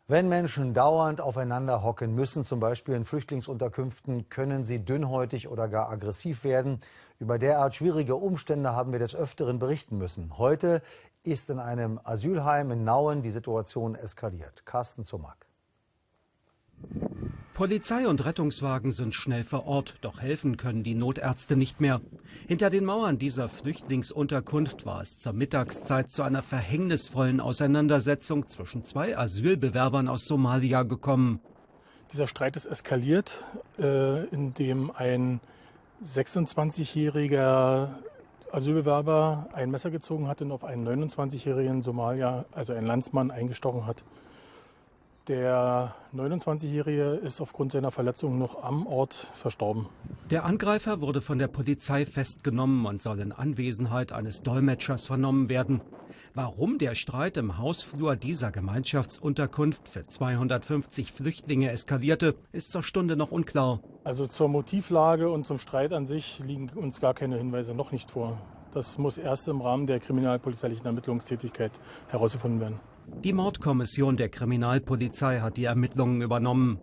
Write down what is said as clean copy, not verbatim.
Wenn Menschen dauernd aufeinander hocken müssen, zum Beispiel in Flüchtlingsunterkünften, können sie dünnhäutig oder gar aggressiv werden. Über derart schwierige Umstände haben wir des Öfteren berichten müssen. Heute ist in einem Asylheim in Nauen die Situation eskaliert. Carsten Zummack. Polizei und Rettungswagen sind schnell vor Ort, doch helfen können die Notärzte nicht mehr. Hinter den Mauern dieser Flüchtlingsunterkunft war es zur Mittagszeit zu einer verhängnisvollen Auseinandersetzung zwischen zwei Asylbewerbern aus Somalia gekommen. Dieser Streit ist eskaliert, indem ein 26-jähriger Asylbewerber ein Messer gezogen hat und auf einen 29-jährigen Somalier, also einen Landsmann, eingestochen hat. Der 29-Jährige ist aufgrund seiner Verletzung noch am Ort verstorben. Der Angreifer wurde von der Polizei festgenommen und soll in Anwesenheit eines Dolmetschers vernommen werden. Warum der Streit im Hausflur dieser Gemeinschaftsunterkunft für 250 Flüchtlinge eskalierte, ist zur Stunde noch unklar. Also zur Motivlage und zum Streit an sich liegen uns gar keine Hinweise noch nicht vor. Das muss erst im Rahmen der kriminalpolizeilichen Ermittlungstätigkeit herausgefunden werden. Die Mordkommission der Kriminalpolizei hat die Ermittlungen übernommen.